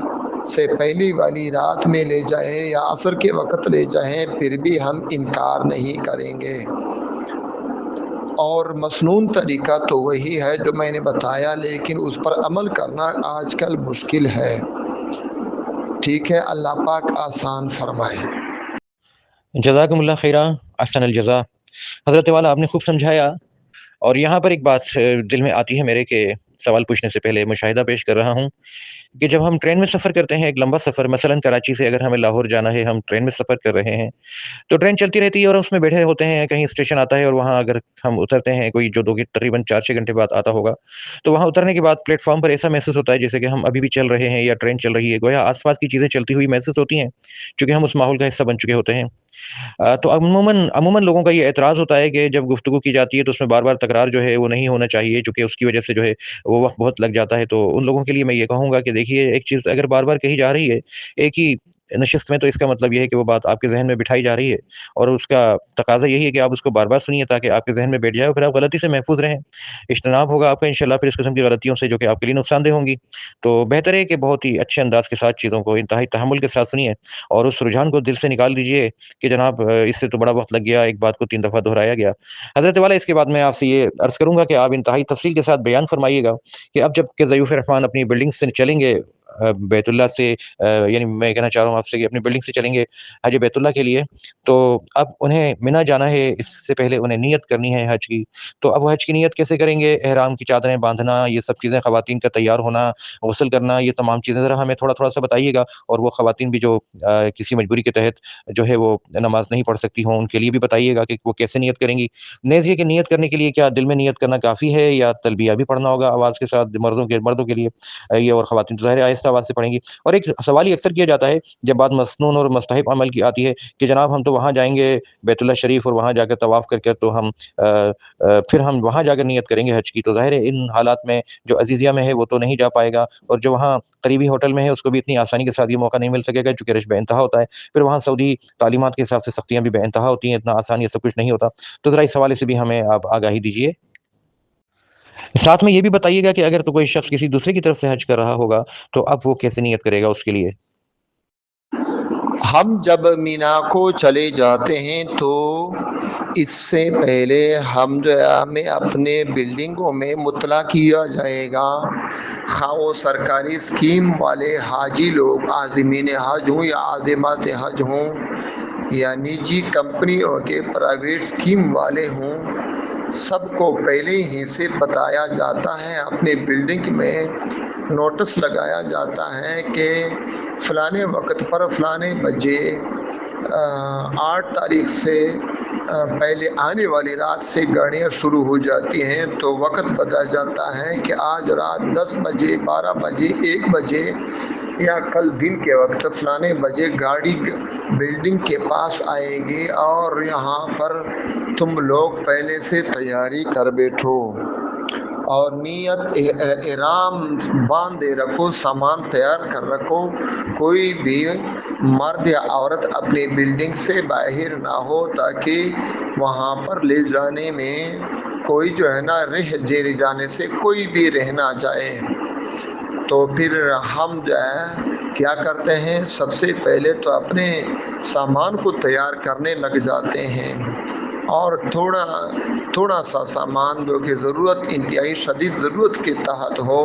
سے پہلی والی رات میں لے جائیں یا عصر کے وقت لے جائیں، پھر بھی ہم انکار نہیں کریں گے۔ اور مسنون طریقہ تو وہی ہے جو میں نے بتایا، لیکن اس پر عمل کرنا آج کل مشکل ہے۔ ٹھیک ہے، اللہ پاک آسان فرمائے۔ جزاکم اللہ خیرہ، احسن الجزا۔ حضرت والا آپ نے خوب سمجھایا، اور یہاں پر ایک بات دل میں آتی ہے میرے کہ سوال پوچھنے سے پہلے مشاہدہ پیش کر رہا ہوں کہ جب ہم ٹرین میں سفر کرتے ہیں، ایک لمبا سفر، مثلا کراچی سے اگر ہمیں لاہور جانا ہے، ہم ٹرین میں سفر کر رہے ہیں، تو ٹرین چلتی رہتی ہے اور اس میں بیٹھے ہوتے ہیں، کہیں اسٹیشن آتا ہے اور وہاں اگر ہم اترتے ہیں، کوئی جو تقریباً 4-6 گھنٹے بعد آتا ہوگا، تو وہاں اترنے کے بعد پلیٹ فارم پر ایسا محسوس ہوتا ہے جیسے کہ ہم ابھی بھی چل رہے ہیں یا ٹرین چل رہی ہے، گویا آس پاس کی چیزیں چلتی ہوئی محسوس ہوتی ہیں، چونکہ ہم اس ماحول کا حصہ بن چکے ہوتے ہیں۔ تو عموماً لوگوں کا یہ اعتراض ہوتا ہے کہ جب گفتگو کی جاتی ہے تو اس میں بار بار تکرار جو ہے وہ نہیں ہونا چاہیے، چونکہ اس کی وجہ سے جو ہے وہ وقت بہت لگ جاتا ہے۔ تو ان لوگوں کے لیے میں یہ کہوں گا کہ دیکھیے، ایک چیز اگر بار بار کہی جا رہی ہے ایک ہی نشست میں، تو اس کا مطلب یہ ہے کہ وہ بات آپ کے ذہن میں بٹھائی جا رہی ہے، اور اس کا تقاضا یہی ہے کہ آپ اس کو بار بار سنیے تاکہ آپ کے ذہن میں بیٹھ جائے اور پھر آپ غلطی سے محفوظ رہیں، اجتناب ہوگا آپ کا انشاءاللہ پھر اس قسم کی غلطیوں سے جو کہ آپ کے لیے نقصان دہ ہوں گی۔ تو بہتر ہے کہ بہت ہی اچھے انداز کے ساتھ چیزوں کو انتہائی تحمل کے ساتھ سنیے، اور اس رجحان کو دل سے نکال دیجیے کہ جناب اس سے تو بڑا وقت لگ گیا، ایک بات کو 3 دفعہ دہرایا گیا۔ حضرت والا، اس کے بعد میں آپ سے یہ عرض کروں گا کہ آپ انتہائی تفصیل کے ساتھ بیان فرمائیے گا کہ اب جب کہ ضیوف رحمان اپنی بلڈنگ سے چلیں گے بیت اللہ سے یعنی میں کہنا چاہ رہا ہوں آپ سے کہ اپنی بلڈنگ سے چلیں گے حج بیت اللہ کے لیے، تو اب انہیں منا جانا ہے، اس سے پہلے انہیں نیت کرنی ہے حج کی. تو اب وہ حج کی نیت کیسے کریں گے؟ احرام کی چادریں باندھنا، یہ سب چیزیں، خواتین کا تیار ہونا، غسل کرنا، یہ تمام چیزیں ذرا ہمیں تھوڑا تھوڑا سا بتائیے گا. اور وہ خواتین بھی جو کسی مجبوری کے تحت جو ہے وہ نماز نہیں پڑھ سکتی ہوں، ان کے لیے بھی بتائیے گا کہ وہ کیسے نیت کریں گی. نیز یہ کہ نیت کرنے کے لیے کیا دل میں نیت کرنا کافی ہے یا تلبیہ بھی پڑھنا ہوگا آواز کے ساتھ مردوں کے لیے یہ، اور خواتین تو ظاہر آہستہ آواز سے پڑھیں گی. اور ایک سوال یہ اکثر کیا جاتا ہے جب بات مسنون اور مستحب عمل کی آتی ہے کہ جناب ہم تو وہاں جائیں گے بیت اللہ شریف اور وہاں جا کر طواف کر کے تو ہم پھر ہم وہاں جا کر نیت کریں گے حج کی. تو ظاہر ہے ان حالات میں جو عزیزیہ میں ہے وہ تو نہیں جا پائے گا، اور جو وہاں قریبی ہوٹل میں ہے اس کو بھی اتنی آسانی کے ساتھ یہ موقع نہیں مل سکے گا چونکہ رش بے انتہا ہوتا ہے. پھر وہاں سعودی تعلیمات کے حساب سے سختیاں بھی بے انتہا ہوتی ہیں، اتنا آسانی سب کچھ نہیں ہوتا. تو ذرا اس حوالے سے بھی ہمیں آپ آگاہی دیجیے. ساتھ میں یہ بھی بتائیے گا کہ اگر تو کوئی شخص کسی دوسرے کی طرف سے حج کر رہا ہوگا تو اب وہ کیسے نیت کرے گا اس کے لیے. ہم جب مینا کو چلے جاتے ہیں تو اس سے پہلے ہم جو ہے ہمیں اپنے بلڈنگوں میں مطلع کیا جائے گا، خواہ وہ سرکاری اسکیم والے حاجی لوگ عازمین حج ہوں یا عازمات حج ہوں یا نجی کمپنیوں کے پرائیویٹ اسکیم والے ہوں. سب کو پہلے ہی سے بتایا جاتا ہے، اپنے بلڈنگ میں نوٹس لگایا جاتا ہے کہ فلانے وقت پر فلانے بجے 8 تاریخ سے پہلے آنے والی رات سے گاڑیاں شروع ہو جاتی ہیں. تو وقت بتایا جاتا ہے کہ آج رات 10 بجے 12 بجے 1 بجے یا کل دن کے وقت فلانے بجے گاڑی بلڈنگ کے پاس آئے گی اور یہاں پر تم لوگ پہلے سے تیاری کر بیٹھو اور نیت احرام باندھے رکھو، سامان تیار کر رکھو. کوئی بھی مرد یا عورت اپنی بلڈنگ سے باہر نہ ہو تاکہ وہاں پر لے جانے میں کوئی جو ہے نا رہ جانے سے کوئی بھی رہ نہ جائے. تو پھر ہم جو ہے کیا کرتے ہیں، سب سے پہلے تو اپنے سامان کو تیار کرنے لگ جاتے ہیں، اور تھوڑا سا سامان جو کہ ضرورت انتہائی شدید ضرورت کے تحت ہو،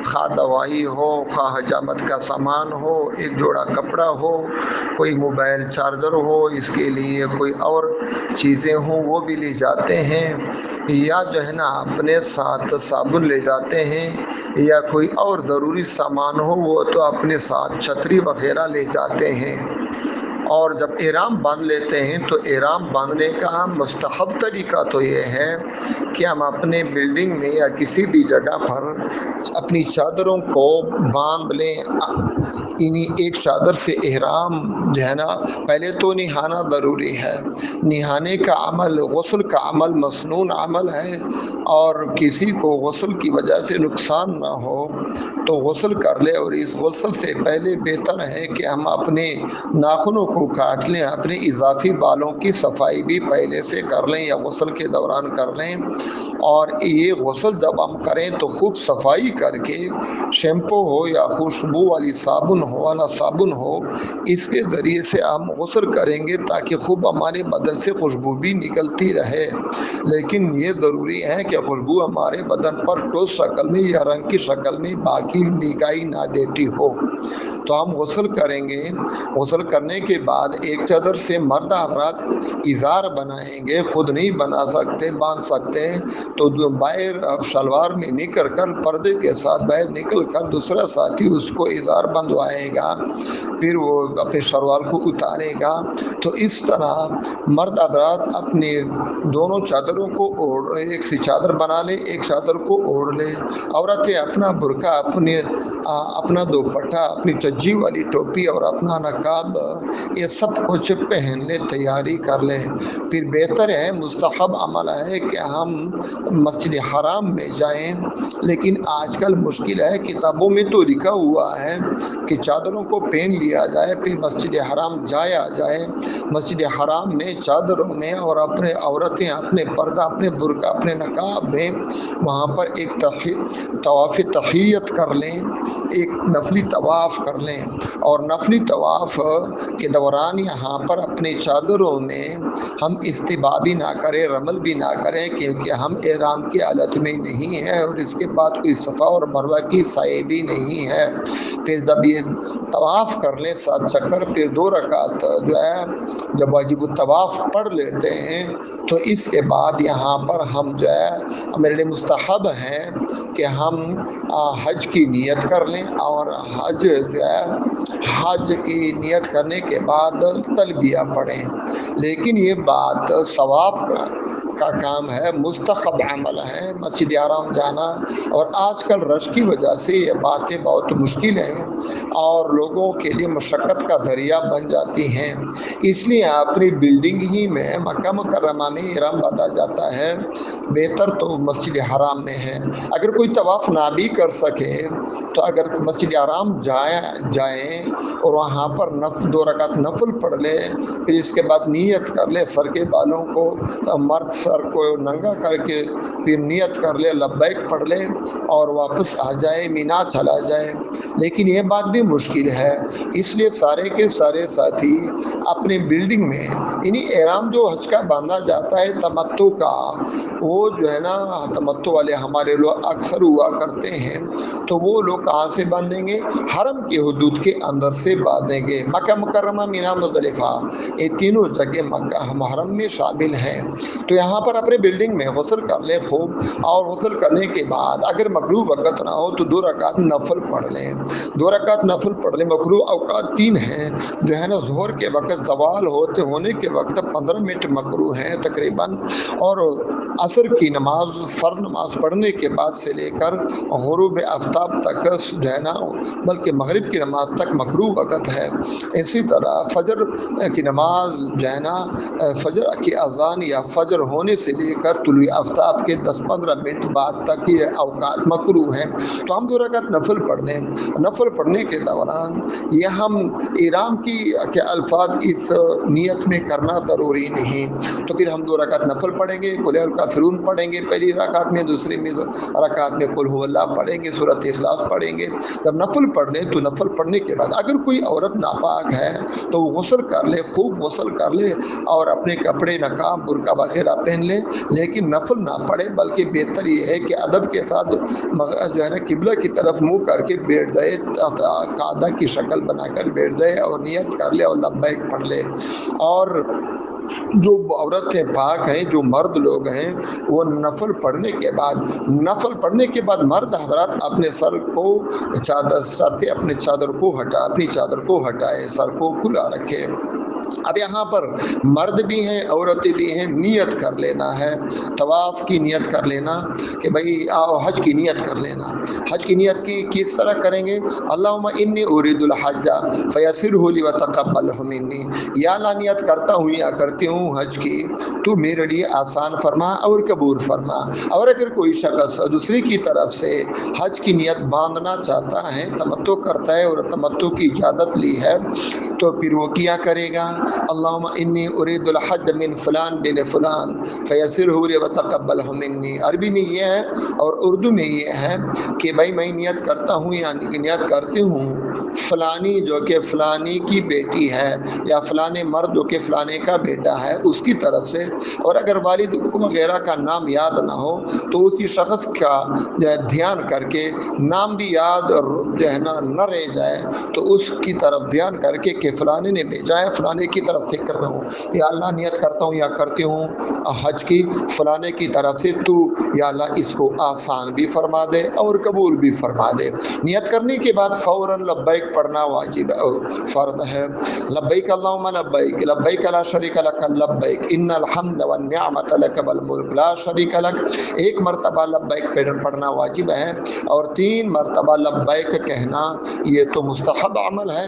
خواہ دوائی ہو، خواہ حجامت کا سامان ہو، ایک جوڑا کپڑا ہو، کوئی موبائل چارجر ہو، اس کے لیے کوئی اور چیزیں ہوں وہ بھی لے جاتے ہیں، یا جو ہے نا اپنے ساتھ صابن لے جاتے ہیں، یا کوئی اور ضروری سامان ہو وہ تو اپنے ساتھ چھتری وغیرہ لے جاتے ہیں. اور جب احرام باندھ لیتے ہیں تو احرام باندھنے کا مستحب طریقہ تو یہ ہے کہ ہم اپنے بلڈنگ میں یا کسی بھی جگہ پر اپنی چادروں کو باندھ لیں. ایک چادر سے احرام جو ہے نا، پہلے تو نہانا ضروری ہے. نہانے کا عمل، غسل کا عمل مسنون عمل ہے، اور کسی کو غسل کی وجہ سے نقصان نہ ہو تو غسل کر لے. اور اس غسل سے پہلے بہتر ہے کہ ہم اپنے ناخنوں کو کاٹ لیں، اپنے اضافی بالوں کی صفائی بھی پہلے سے کر لیں یا غسل کے دوران کر لیں. اور یہ غسل جب ہم کریں تو خوب صفائی کر کے شیمپو ہو یا خوشبو والی صابن ہو، اس کے ذریعے سے ہم غسل کریں گے تاکہ خوب ہمارے بدن سے خوشبو بھی نکلتی رہے. لیکن یہ ضروری ہے کہ خوشبو ہمارے بدن پر ٹھوس شکل میں یا رنگ کی شکل میں باقی دکھائی نہ دیتی ہو. تو ہم غسل کریں گے. غسل کرنے کے بعد ایک چادر سے مرد حضرات ازار بنائیں گے، خود نہیں بنا سکتے باندھ سکتے تو باہر شلوار میں نکل کر پردے کے ساتھ باہر نکل کر دوسرا ساتھی اس کو ازار بندھوائے گا، پھر وہ اپنے شلوار کو اتارے گا. تو اس طرح مرد حضرات اپنے دونوں چادروں کو اوڑھ، ایک سی چادر بنا لے، ایک چادر کو اوڑھ لے. عورتیں اپنا برقع، اپنا دوپٹہ، اپنی چجی والی ٹوپی اور اپنا نقاب، یہ سب کچھ پہن لے، تیاری کر لے. پھر بہتر ہے، مستحب عمل ہے کہ ہم مسجد حرام میں جائیں. لیکن آج کل مشکل ہے، کتابوں میں تو لکھا ہوا ہے کہ چادروں کو پہن لیا جائے پھر مسجد حرام جایا جائے. مسجد حرام میں چادروں میں اور اپنے عورتیں اپنے پردہ، اپنے برقع، اپنے نقاب میں وہاں پر ایک طواف تحیت کر لیں، ایک نفلی طواف کر لیں اور نفلی طواف کے دوران یہاں پر اپنی چادروں میں ہم استبابی نہ کریں، رمل بھی نہ کریں، کیونکہ ہم احرام کی حالت میں نہیں ہیں اور اس کے بعد کوئی صفا اور مروہ کی سعی بھی نہیں ہے۔ پھر جب یہ طواف کر لیں 7 چکر، پھر 2 رکعت جو ہے جب واجب الطواف پڑھ لیتے ہیں تو اس کے بعد یہاں پر ہم جو ہے میرے لیے مستحب ہے کہ ہم حج کی نیت کر لیں اور حج جو ہے حج کی نیت کرنے کے بعد تلبیہ پڑھیں۔ لیکن یہ بات ثواب کا کام ہے، مستحب عمل ہے مسجد حرام جانا، اور آج کل رش کی وجہ سے یہ باتیں بہت مشکل ہیں اور لوگوں کے لیے مشقت کا ذریعہ بن جاتی ہیں۔ اس لیے اپنی بلڈنگ ہی میں مکہ مکرمہ میں احرام باندھا جاتا ہے، بہتر تو مسجد حرام میں ہے۔ اگر کوئی طواف نہ بھی کر سکے تو اگر مسجد حرام جائیں اور وہاں پر 2 رکعت نفل پڑھ لے، پھر اس کے بعد نیت کر لے، سر کے بالوں کو مرد سر کو ننگا کر کے پھر نیت کر لے، لبیک پڑھ لے اور واپس آ جائے، مینا چلا جائے۔ لیکن یہ بات بھی مشکل ہے، اس لیے سارے کے سارے ساتھی اپنے بلڈنگ میں یعنی احرام جو حج کا باندھا جاتا ہے تمتع کا، وہ جو ہے نا تمتع والے ہمارے لوگ اکثر ہوا کرتے ہیں، تو وہ لوگ کہاں سے باندھیں گے؟ حرم کے حدود کے اندر سے باندھیں گے۔ مکہ مکرمہ، مینا، مزدلفہ، یہ تینوں جگہ مکہ حرم میں شامل ہیں۔ تو یہاں پر اپنے بلڈنگ میں غسل کر لیں خوب، اور غسل کرنے کے بعد اگر مکروہ وقت نہ ہو تو 2 رکعت نفل پڑھ لیں۔ 2 رکعت نفل پڑھ لیں۔ مکروہ اوقات 3 ہیں جو ہے نا، ظہر کے وقت زوال ہونے کے وقت 15 منٹ مکروہ ہیں تقریباً، اور عصر کی نماز فرض نماز پڑھنے کے بعد سے لے کر غروب آفتاب تک جو ہے نا، بلکہ مغرب کی نماز تک مکروہ وقت ہے۔ اسی طرح فجر کی نماز جو ہے نا، فجر کی اذان یا فجر ہونے سے لے کر طلوع آفتاب کے 10-15 منٹ بعد تک یہ اوقات مکروہ ہیں۔ تو ہم 2 رکعت نفل پڑھ لیں۔ نفل پڑھنے کے دوران یہ ہم احرام کے الفاظ اس نیت میں کرنا ضروری نہیں، تو پھر ہم 2 رکعت نفل پڑھیں گے، قل الکافرون پڑھیں گے پہلی رکعت میں، دوسری رکعت میں قل هو اللہ پڑھیں گے، سورۃ اخلاص پڑھیں گے۔ جب نفل پڑھ لیں تو نفل پڑھنے کے بعد اگر کوئی عورت ناپاک ہے تو وہ غسل کر لے، خوب غسل کر لے اور اپنے کپڑے نقاب برقع وغیرہ پہن لے، لیکن نفل نہ پڑھے، بلکہ بہتر یہ ہے کہ ادب کے ساتھ جو ہے نا قبلہ کی طرف منہ کر کے بیٹھ جائے، قاعدہ کی شکل بنا کر بیٹھ جائے اور نیت کر لے اور لبیک پڑھ لے۔ اور جو عورتیں پاک ہیں، جو مرد لوگ ہیں، وہ نفل پڑھنے کے بعد مرد حضرات اپنے سر سے اپنی چادر کو ہٹائے، سر کو کھلا رکھے۔ اب یہاں پر مرد بھی ہیں، عورتیں بھی ہیں، نیت کر لینا ہے، طواف کی نیت کر لینا کہ بھئی حج کی نیت کر لینا۔ حج کی نیت کی کس طرح کریں گے؟ اللہم انی ارید الحج فیسرہ لی وتقبلہ منی، یا اللہ نیت کرتا ہوں یا کرتی ہوں حج کی، تو میرے لیے آسان فرما اور قبول فرما۔ اور اگر کوئی شخص دوسری کی طرف سے حج کی نیت باندھنا چاہتا ہے، تمتع کرتا ہے اور تمتع کی اجازت لی ہے، تو پھر وہ کیا کرے گا؟ اللہم انی ارید الحج من فلان بن فلان فیسرہ لی وتقبلہ منی۔ عربی میں یہ ہے اور اردو میں یہ ہے کہ بھائی میں نیت کرتا ہوں یعنی نیت کرتی ہوں فلانی جو کہ فلانی کی بیٹی ہے، یا فلانے مرد جو کہ فلانے کا بیٹا ہے، اس کی طرف سے، اور اگر والد وغیرہ کا نام یاد نہ ہو تو اسی شخص کا دھیان کر کے نام بھی یاد جو ہے نا نہ رہ جائے تو اس کی طرف دھیان کر کے کہ فلانے نے بھیجا ہے، فلانے کی طرف سے کر رہا ہوں، یا اللہ نیت کرتا ہوں یا کرتی ہوں حج کی فلانے کی طرف سے، تو یا اللہ اس کو آسان بھی فرما دے اور قبول بھی فرما دے۔ نیت کرنے کے بعد فوراً لبیک پڑھنا واجب فرض ہے۔ لبیک اللہم لبیک، لبیک لا شریک لک لبیک، ان الحمد والنعمت لک والملک لا شریک لک۔ 1 مرتبہ لبیک پڑھنا واجب ہے، اور 3 مرتبہ لبیک کہنا یہ تو مستحب عمل ہے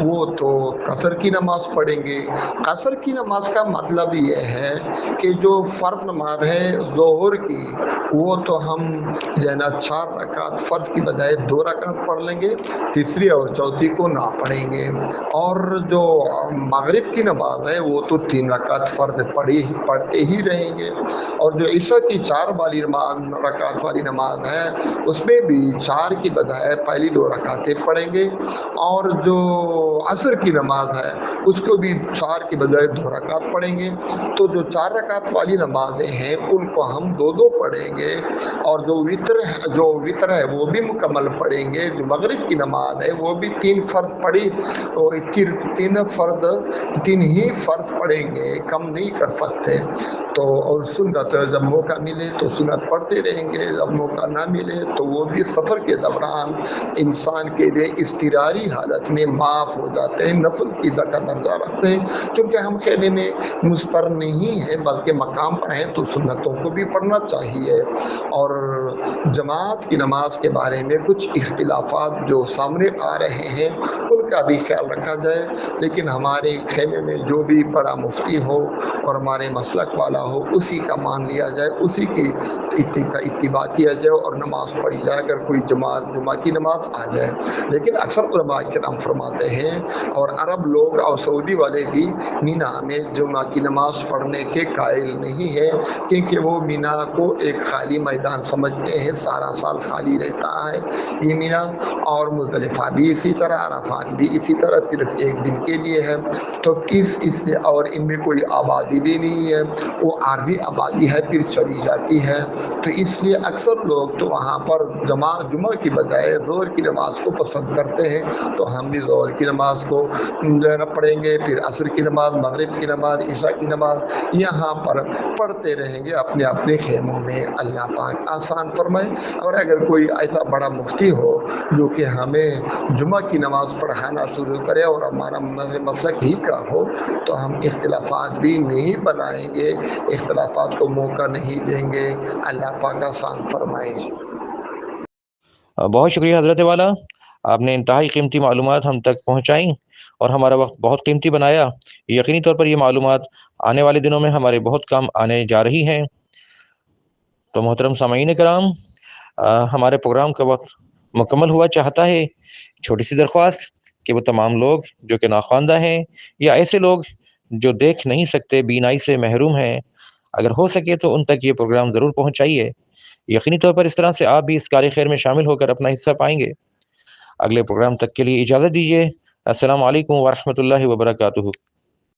وہ تو قصر کی نماز پڑھیں گے۔ قصر کی نماز کا مطلب یہ ہے کہ جو فرض نماز ہے ظہر کی، وہ تو ہم جو ہے نا 4 رکعت فرض کی بجائے 2 رکعت پڑھ لیں گے، تیسری اور چوتھی کو نہ پڑھیں گے۔ اور جو مغرب کی نماز ہے وہ تو 3 رکعت فرض پڑھتے ہی رہیں گے۔ اور جو عشاء کی 4 والی رکعت والی نماز ہے اس میں بھی 4 کی بجائے پہلی 2 رکعتیں پڑھیں گے۔ اور جو عصر کی نماز ہے اس کو بھی 4 کی بجائے 2 رکعت پڑھیں گے۔ تو جو 4 رکعت والی نمازیں ہیں ان کو ہم 2 پڑھیں گے، اور جو وطر ہے وہ بھی مکمل پڑھیں گے۔ جو مغرب کی نماز ہے وہ بھی 3 فرض پڑھی، اور 3 ہی فرض پڑھیں گے، کم نہیں کر سکتے۔ تو اور سنت جب موقع ملے تو سنت پڑھتے رہیں گے، جب موقع نہ ملے تو وہ بھی سفر کے دوران انسان کے لیے اضطراری حالت میں معاف ہو جاتے ہیں، نفل کی کا درجہ رکھتے ہیں۔ چونکہ ہم خیمے میں مستر نہیں ہیں بلکہ مقام پر ہیں تو سنتوں کو بھی پڑھنا چاہیے۔ اور جماعت کی نماز کے بارے میں کچھ اختلافات جو سامنے آ رہے ہیں ان کا بھی خیال رکھا جائے، لیکن ہمارے خیمے میں جو بھی بڑا مفتی ہو اور ہمارے مسلک والا ہو اسی کا مان لیا جائے، اسی کی اتباع کیا جائے اور نماز پڑھی جائے اگر کوئی جمعہ کی نماز آ جائے۔ لیکن اکثر علماء کرام فرماتے ہیں، اور عرب لوگ اور سعودی والے بھی مینا میں جمعہ کی نماز پڑھنے کے قائل نہیں ہے، کیونکہ وہ مینا کو ایک خالی میدان سمجھتے ہیں، سارا سال خالی رہتا ہے یہ مینا۔ اور مزدلفہ بھی اسی طرح، عرفات بھی اسی طرح، صرف ایک دن کے لیے ہے۔ تو اس لیے اور ان میں کوئی آبادی بھی نہیں ہے، وہ عارضی آبادی ہے پھر چلی جاتی ہے۔ تو اس لیے اکثر لوگ تو وہاں پر جمعہ کی بجائے ظہر کی نماز کو پسند کرتے ہیں۔ تو ہم بھی ظہر کی نماز کو جو ہے نا پڑھیں گے، پھر عصر کی نماز، مغرب کی نماز، عشاء کی نماز یہاں پر پڑھتے رہیں گے اپنے اپنے خیموں میں۔ اللہ پاک آسان فرمائے۔ اور اگر کوئی ایسا بڑا مفتی ہو جو کہ ہمیں جمعہ کی نماز پڑھانا شروع کرے اور ہمارا مسلک ہی کا ہو تو ہم اختلافات بھی نہیں بنائیں گے، اختلافات کو موقع نہیں دیں گے۔ اللہ پاک آسان فرمائے۔ بہت شکریہ حضرت والا، آپ نے انتہائی قیمتی معلومات ہم تک پہنچائیں اور ہمارا وقت بہت قیمتی بنایا۔ یقینی طور پر یہ معلومات آنے والے دنوں میں ہمارے بہت کام آنے جا رہی ہیں۔ تو محترم سامعین کرام، ہمارے پروگرام کا وقت مکمل ہوا چاہتا ہے۔ چھوٹی سی درخواست کہ وہ تمام لوگ جو کہ ناخواندہ ہیں یا ایسے لوگ جو دیکھ نہیں سکتے، بینائی سے محروم ہیں، اگر ہو سکے تو ان تک یہ پروگرام ضرور پہنچائیے۔ یقینی طور پر اس طرح سے آپ بھی اس کار خیر میں شامل ہو کر اپنا حصہ پائیں گے۔ اگلے پروگرام تک کے لیے اجازت دیجیے۔ السلام علیکم ورحمۃ اللہ وبرکاتہ۔